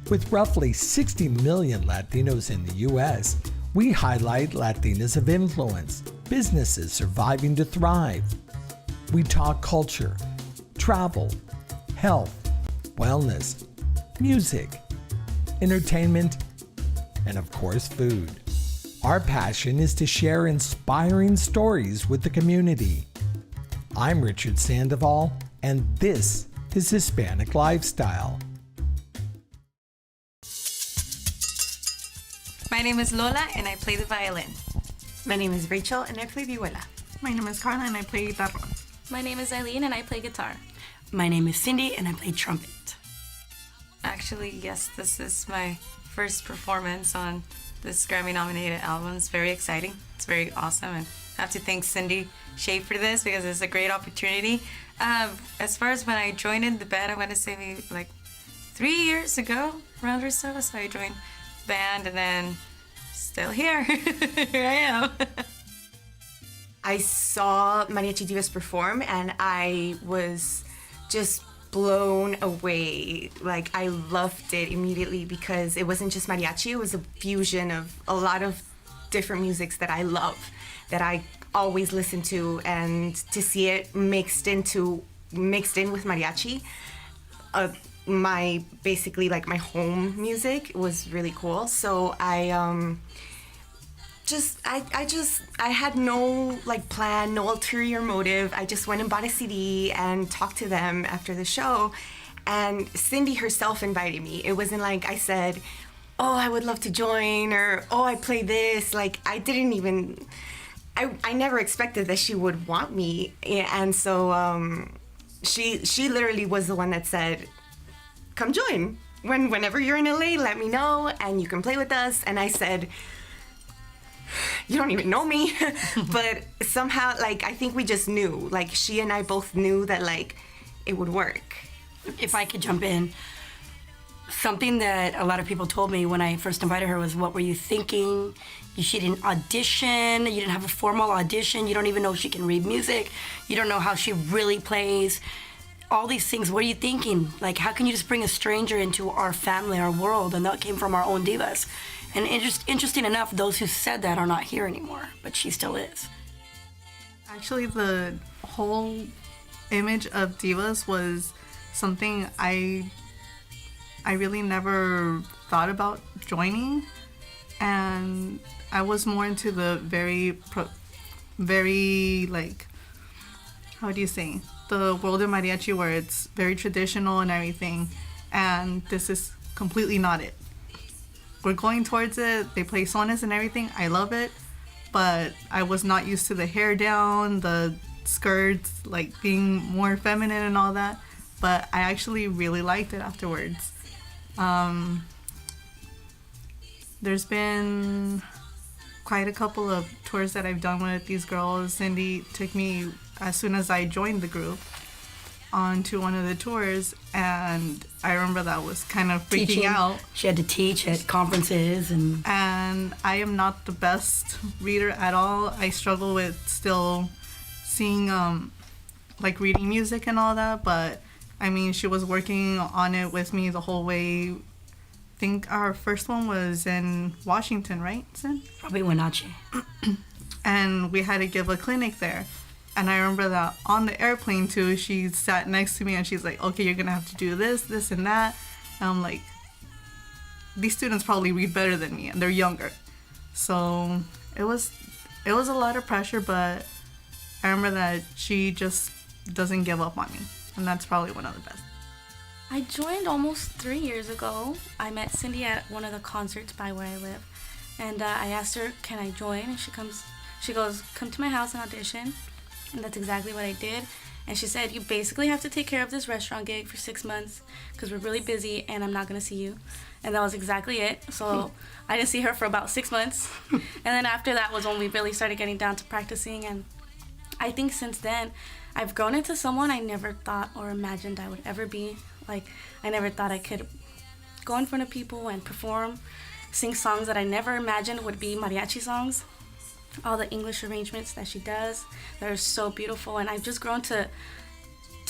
With roughly 60 million Latinos in the U.S., we highlight Latinas of influence, businesses surviving to thrive. We talk culture, travel, health, wellness, music, entertainment, and of course, food. Our passion is to share inspiring stories with the community. I'm Richard Sandoval, and this is Hispanic Lifestyle. My name is Lola, and I play the violin. My name is Rachel, and I play vihuela. My name is Carla, and I play guitarra. My name is Eileen, and I play guitar. My name is Cindy, and I play trumpet. Actually, yes, this is my first performance on this Grammy-nominated album. It's very exciting. It's very awesome, and I have to thank Cindy Shea for this because it's a great opportunity. As far as when I joined in the band, I want to say maybe like 3 years ago, around or so. So I joined the band, and then still here. Here I am. I saw Mariachi Divas perform, and I was just blown away. Like, I loved it immediately because it wasn't just mariachi, it was a fusion of a lot of different musics that I love, that I always listen to, and to see it mixed in with mariachi, my home music was really cool. So I had no plan, no ulterior motive. I just went and bought a CD and talked to them after the show, and Cindy herself invited me. It wasn't like I said, oh, I would love to join, or oh, I play this. Like, I never expected that she would want me, and so she literally was the one that said, come join. Whenever you're in LA, let me know and you can play with us. And I said, you don't even know me. But somehow, I think we just knew. She and I both knew that, it would work. If I could jump in, something that a lot of people told me when I first invited her was, what were you thinking? She didn't audition. You didn't have a formal audition. You don't even know if she can read music. You don't know how she really plays. All these things, what are you thinking? How can you just bring a stranger into our family, our world? And that came from our own divas. And interesting enough, those who said that are not here anymore, but she still is. Actually, the whole image of divas was something I really never thought about joining, and I was more into the very how do you say, the world of mariachi, where it's very traditional and everything, and this is completely not it. We're going towards it. They play sones and everything. I love it, but I was not used to the hair down, the skirts, being more feminine and all that, but I actually really liked it afterwards. There's been quite a couple of tours that I've done with these girls. Cindy took me, as soon as I joined the group, onto one of the tours, and I remember that was kind of freaking out. She had to teach at conferences, and I am not the best reader at all. I struggle with still seeing reading music and all that, but I mean, she was working on it with me the whole way. I think our first one was in Washington, right, Sin? Probably Wenatchee. And we had to give a clinic there. And I remember that on the airplane, too, she sat next to me and she's like, okay, you're going to have to do this, this, and that. And I'm like, these students probably read better than me, and they're younger. So it was a lot of pressure, but I remember that she just doesn't give up on me. And that's probably one of the best. I joined almost 3 years ago. I met Cindy at one of the concerts by where I live. And I asked her, can I join? And she goes, come to my house and audition. And that's exactly what I did. And she said, you basically have to take care of this restaurant gig for 6 months because we're really busy and I'm not going to see you. And that was exactly it. So I didn't see her for about 6 months. And then after that was when we really started getting down to practicing. And I think since then, I've grown into someone I never thought or imagined I would ever be. I never thought I could go in front of people and perform, sing songs that I never imagined would be mariachi songs. All the English arrangements that she does, they're so beautiful, and I've just grown to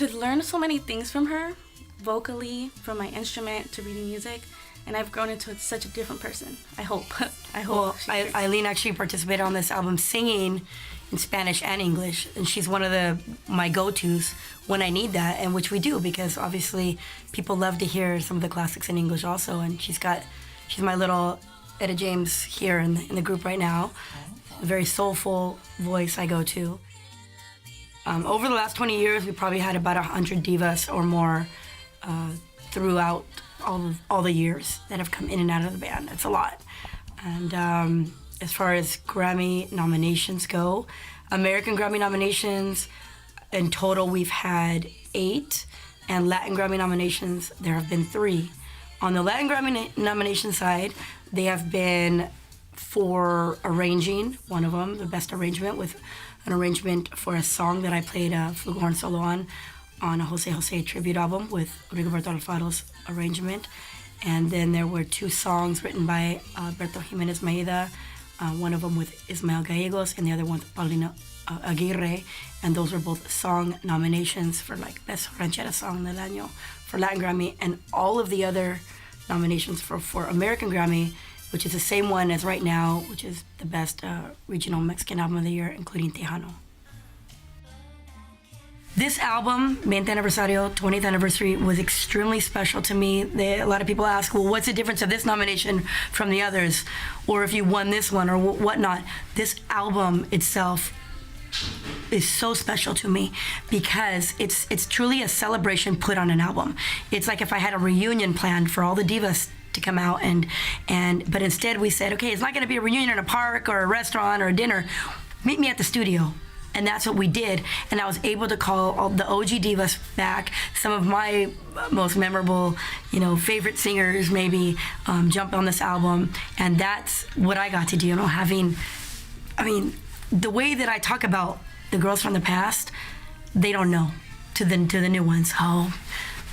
learn so many things from her, vocally, from my instrument to reading music, and I've grown into such a different person. I hope. I hope. Well, Eileen actually participated on this album singing in Spanish and English, and she's one of my go-tos when I need that, and which we do, because obviously people love to hear some of the classics in English also, and she's my little Etta James here in the group right now. A very soulful voice I go to. Over the last 20 years, we probably had about 100 divas or more throughout all the years that have come in and out of the band. It's a lot. And as far as Grammy nominations go, American Grammy nominations, in total we've had 8, and Latin Grammy nominations, there have been 3. On the Latin Grammy nomination side, they have been for arranging, one of them, the best arrangement, with an arrangement for a song that I played a flugelhorn solo on a Jose Jose tribute album with Rigoberto Alfaro's arrangement. And then there were 2 songs written by Alberto Jimenez Maeda, one of them with Ismael Gallegos and the other one with Paulina Aguirre. And those were both song nominations for like Best Ranchera Song del Año for Latin Grammy, and all of the other nominations for American Grammy, which is the same one as right now, which is the best regional Mexican album of the year, including Tejano. This album, 20th Aniversario, 20th anniversary, was extremely special to me. A lot of people ask, well, what's the difference of this nomination from the others? Or if you won this one or whatnot. This album itself is so special to me because it's truly a celebration put on an album. It's like if I had a reunion planned for all the divas to come out, but instead we said, okay, it's not going to be a reunion in a park or a restaurant or a dinner. Meet me at the studio. And that's what we did. And I was able to call all the OG divas back. Some of my most memorable, favorite singers maybe jump on this album. And that's what I got to do, the way that I talk about the girls from the past, they don't know to the new ones. Oh,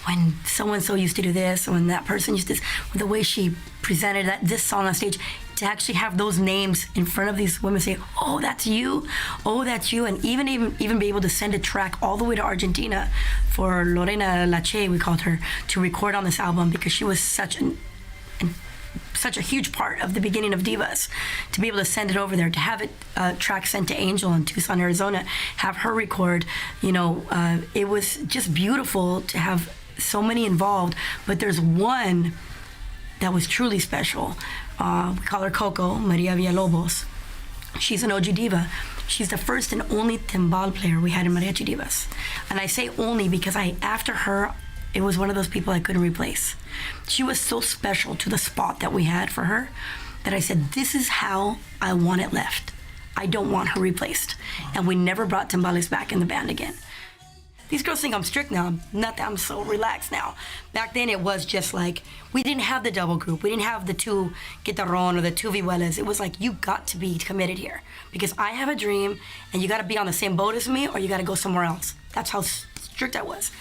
when so-and-so used to do this, when that person used to this, the way she presented this song on stage, to actually have those names in front of these women, say, oh, that's you, and even be able to send a track all the way to Argentina for Lorena Lache, we called her, to record on this album, because she was such a huge part of the beginning of Divas. To be able to send it over there, to have it track sent to Angel in Tucson, Arizona, have her record, it was just beautiful to have so many involved. But there's one that was truly special. We call her Coco, Maria Villalobos. She's an OG diva. She's the first and only timbal player we had in Mariachi Divas. And I say only because after her, it was one of those people I couldn't replace. She was so special to the spot that we had for her that I said, this is how I want it left. I don't want her replaced. And we never brought timbales back in the band again. These girls think I'm strict now. Not that I'm so relaxed now. Back then it was just like, we didn't have the double group. We didn't have the 2 guitarron or the 2 vihuelas. It was like, you got to be committed here because I have a dream and you got to be on the same boat as me or you got to go somewhere else. That's how strict I was.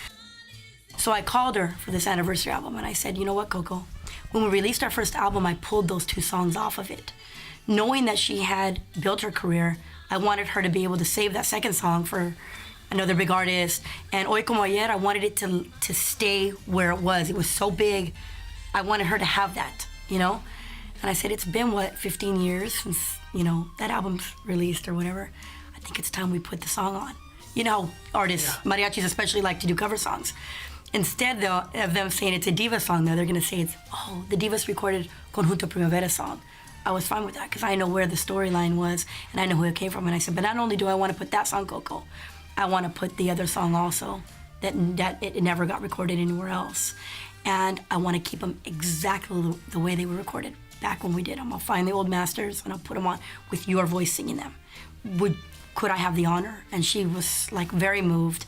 So I called her for this anniversary album and I said, you know what, Coco? When we released our first album, I pulled those 2 songs off of it. Knowing that she had built her career, I wanted her to be able to save that second song for another big artist. And Hoy Como Ayer, I wanted it to stay where it was. It was so big. I wanted her to have that, And I said, it's been, 15 years since, that album's released or whatever. I think it's time we put the song on. Artists, mariachis especially, like to do cover songs. Instead, though, of them saying it's a diva song, they're going to say the Divas recorded Conjunto Primavera song. I was fine with that because I know where the storyline was and I know who it came from. And I said, but not only do I want to put that song, Coco, I want to put the other song also that it never got recorded anywhere else. And I want to keep them exactly the way they were recorded back when we did them. I'll find the old masters and I'll put them on with your voice singing them. Could I have the honor? And she was very moved.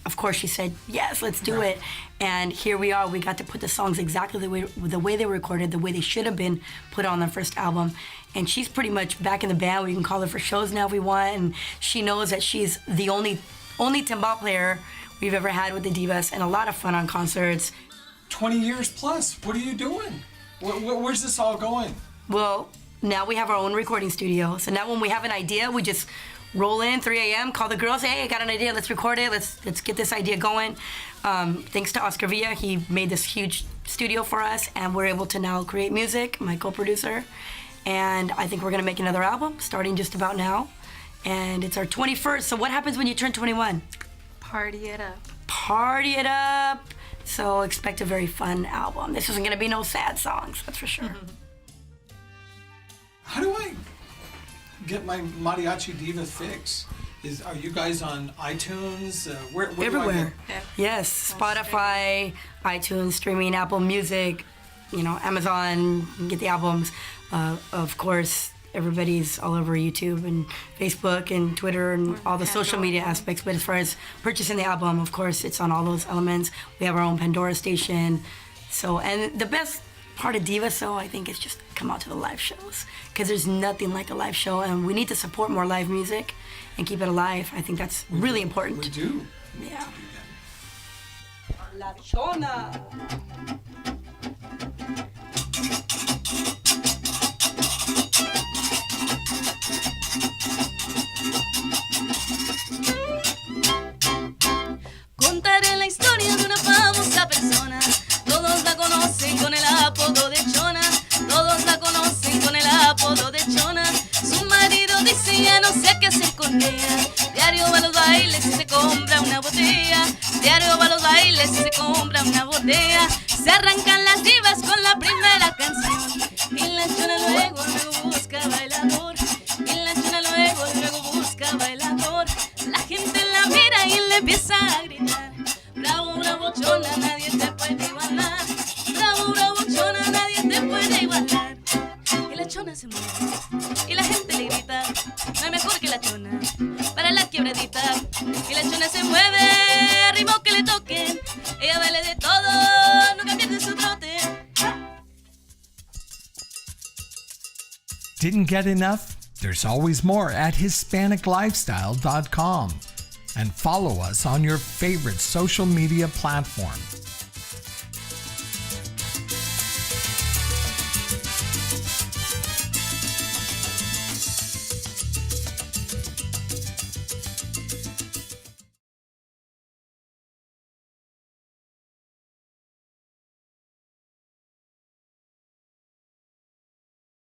Of course, she said, yes, let's do it. And here we are. We got to put the songs exactly the way they were recorded, the way they should have been put on the first album. And she's pretty much back in the band. We can call her for shows now if we want. And she knows that she's the only timbal player we've ever had with the Divas, and a lot of fun on concerts. 20 years plus. What are you doing? Where's this all going? Well, now we have our own recording studio. So now when we have an idea, we just roll in 3 a.m., call the girls, hey, I got an idea, let's record it, let's get this idea going. Thanks to Oscar Villa, he made this huge studio for us, and we're able to now create music, my co-producer. And I think we're gonna make another album starting just about now. And it's our 21st, so what happens when you turn 21? Party it up. Party it up. So expect a very fun album. This isn't gonna be no sad songs, that's for sure. How do I get my Mariachi Diva fix? Are you guys on iTunes? Where Everywhere. do I get? Yes, Spotify, iTunes, streaming, Apple Music, Amazon, you can get the albums. Of course, everybody's all over YouTube and Facebook and Twitter and all the social media aspects. But as far as purchasing the album, of course, it's on all those elements. We have our own Pandora station. So, and the best part of Divas, so I think, is just come out to the live shows, because there's nothing like a live show, and we need to support more live music and keep it alive. I think that's really important. We do. Yeah. La Chona. Contaré la historia de una famosa persona. Todos la conocen con el apodo de Chona. Todos la conocen con el apodo de Chona. Su marido dice ya no sé qué hacer con ella. Diario va a los bailes y se compra una botella. Diario va a los bailes y se compra una botella. Se arrancan las divas con la primera canción. Y la Chona luego busca bailador. Y la Chona luego busca bailador. La gente la mira y le empieza a gritar. Bravo, bravo, Chona, nadie te puede igualar. Bravo, bravo, Chona, nadie te puede igualar. Y la Chona se mueve y la gente le grita, no hay mejor que la Chona para la quiebradita. Y la Chona se mueve, ritmo que le toquen. Ella baila de todo, nunca pierde su trote. Didn't get enough? There's always more at HispanicLifestyle.com. And follow us on your favorite social media platform.